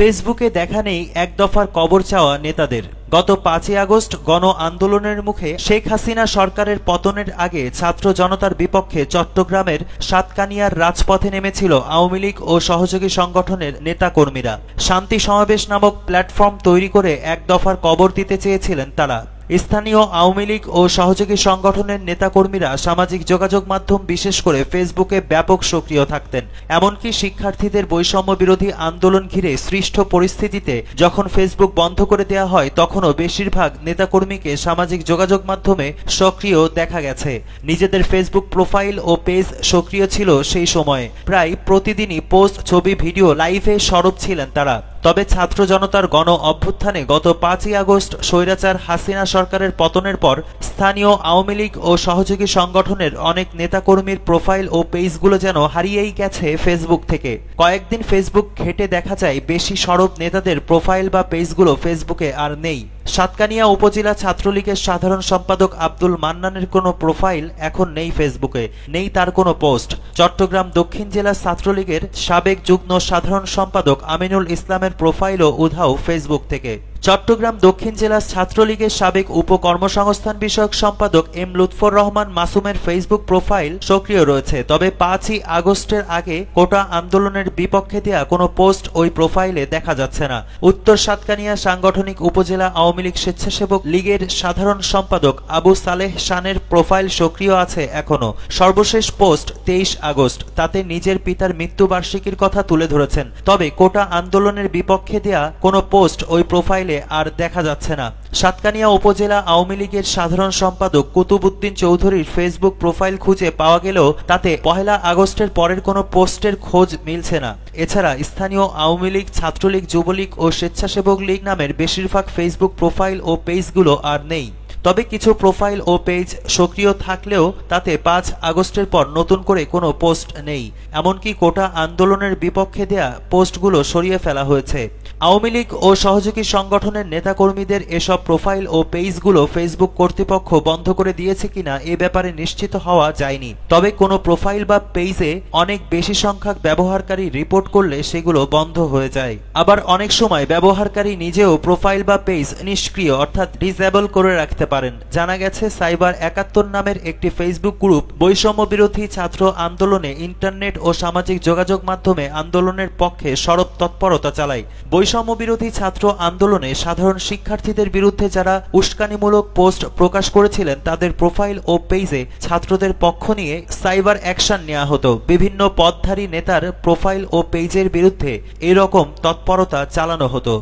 ফেসবুকে দেখা নেই এক দফার কবর চাওয়া নেতাদের। গত 5ই আগস্ট গণ আন্দোলনের মুখে শেখ হাসিনা সরকারের পতনের আগে ছাত্র জনতার বিপক্ষে চট্টগ্রামের সাতকানিয়ার রাজপথে নেমেছিল আওয়ামী লীগ ও সহযোগী সংগঠনের নেতাকর্মীরা। শান্তি সমাবেশ নামক প্ল্যাটফর্ম তৈরি করে এক দফার কবর দিতে চেয়েছিলেন তারা। স্থানীয় আওয়ামী লীগ ও সহযোগী সংগঠনের নেতাকর্মীরা সামাজিক যোগাযোগ মাধ্যম বিশেষ করে ফেসবুকে ব্যাপক সক্রিয় থাকতেন। এমনকি শিক্ষার্থীদের বৈষম্য বিরোধী আন্দোলন ঘিরে সৃষ্ট পরিস্থিতিতে যখন ফেসবুক বন্ধ করে দেওয়া হয় তখনও বেশিরভাগ নেতাকর্মীকে সামাজিক যোগাযোগ মাধ্যমে সক্রিয় দেখা গেছে। নিজেদের ফেসবুক প্রোফাইল ও পেজ সক্রিয় ছিল সেই সময়ে। প্রায় প্রতিদিনই পোস্ট, ছবি, ভিডিও, লাইভে সরব ছিলেন তারা। তবে ছাত্র জনতার গণ অভ্যুত্থানে গত 5ই আগস্ট স্বৈরাচার হাসিনা সরকারের পতনের পর স্থানীয় আওয়ামী লীগ ও সহযোগী সংগঠনের অনেক নেতাকর্মীর প্রোফাইল ও পেজগুলো যেন হারিয়েই গেছে ফেসবুক থেকে। কয়েকদিন ফেসবুক ঘেঁটে দেখা যায় বেশি সরব নেতাদের প্রোফাইল বা পেজগুলো ফেসবুকে আর নেই। সাতকানিয়া উপজেলা ছাত্রলীগের সাধারণ সম্পাদক আব্দুল মান্নানের কোনো প্রোফাইল এখন নেই ফেসবুকে, নেই তার কোনো পোস্ট। চট্টগ্রাম দক্ষিণ জেলা ছাত্রলীগের সাবেক যুগ্ম সাধারণ সম্পাদক আমিনুল ইসলামের প্রোফাইলও উধাও ফেসবুক থেকে। চট্টগ্রাম দক্ষিণ জেলা ছাত্রলীগের সাবেক উপকর্মসংস্থান বিষয়ক সম্পাদক এম লুৎফর রহমান মাসুমের ফেসবুক প্রোফাইল সক্রিয় রয়েছে। তবে 5ই আগস্টের আগে কোটা আন্দোলনের বিপক্ষে দেয়া কোনো পোস্ট ওই প্রোফাইলে দেখা যাচ্ছে না। উত্তর সাতকানিয়া সাংগঠনিক উপজেলা আওয়ামী লীগ স্বেচ্ছাসেবক লীগের সাধারণ সম্পাদক আবু সালেহ শানের প্রোফাইল সক্রিয় আছে এখনো। সর্বশেষ পোস্ট 23 আগস্ট, তাতে নিজের পিতার মৃত্যুবার্ষিকীর কথা তুলে ধরেছেন। তবে কোটা আন্দোলনের বিপক্ষে দেয়া কোনো পোস্ট ওই প্রোফাইলে আর দেখা যাচ্ছে না। সাতকানিয়া উপজেলা আওয়ামী লীগের সাধারণ সম্পাদক কুতুবউদ্দিন চৌধুরীর ফেসবুক প্রোফাইল খুঁজে পাওয়া গেলেও তাতে 1 আগস্টের পরের কোনো পোস্টের খোঁজ মিলছে না। এছাড়া স্থানীয় আওয়ামী লীগ, ছাত্রলীগ, যুবলীগ ও স্বেচ্ছাসেবক লীগ নামের বেশিরভাগ ফেসবুক প্রোফাইল ও পেজগুলো আর নেই। তবে কিছু প্রোফাইল ও পেজ সক্রিয় থাকলেও তাতে 5 আগস্টের পর নতুন করে কোনো পোস্ট নেই। এমনকি কোটা আন্দোলনের বিপক্ষে দেয়া পোস্টগুলো সরিয়ে ফেলা হয়েছে। আওয়ামী লীগ ও সহযোগী সংগঠনের নেতাকর্মীদের এসব প্রোফাইল ও পেজগুলো ফেসবুক কর্তৃপক্ষ বন্ধ করে দিয়েছে কিনা এ ব্যাপারে নিশ্চিত হওয়া যায়নি। তবে কোনো প্রোফাইল বা পেজে অনেক বেশি সংখ্যক ব্যবহারকারী রিপোর্ট করলে সেগুলো বন্ধ হয়ে যায়। আবার অনেক সময় ব্যবহারকারী নিজেও প্রোফাইল বা পেজ নিষ্ক্রিয় অর্থাৎ ডিসেবল করে রাখতে পারেন। জানা গেছে সাইবার 71 নামের একটি ফেসবুক গ্রুপ বৈষম্য বিরোধী ছাত্র আন্দোলনে ইন্টারনেট ও সামাজিক যোগাযোগ মাধ্যমে আন্দোলনের পক্ষে সরব তৎপরতা চালায়। বৈষম্য বিরোধী ছাত্র আন্দোলনে সাধারণ শিক্ষার্থীদের বিরুদ্ধে যারা উস্কানিমূলক পোস্ট প্রকাশ করেছিলেন তাদের প্রোফাইল ও পেজে ছাত্রদের পক্ষ নিয়ে সাইবার অ্যাকশন নেওয়া হতো। বিভিন্ন পদধারী নেতার প্রোফাইল ও পেজের বিরুদ্ধে এরকম তৎপরতা চালানো হতো।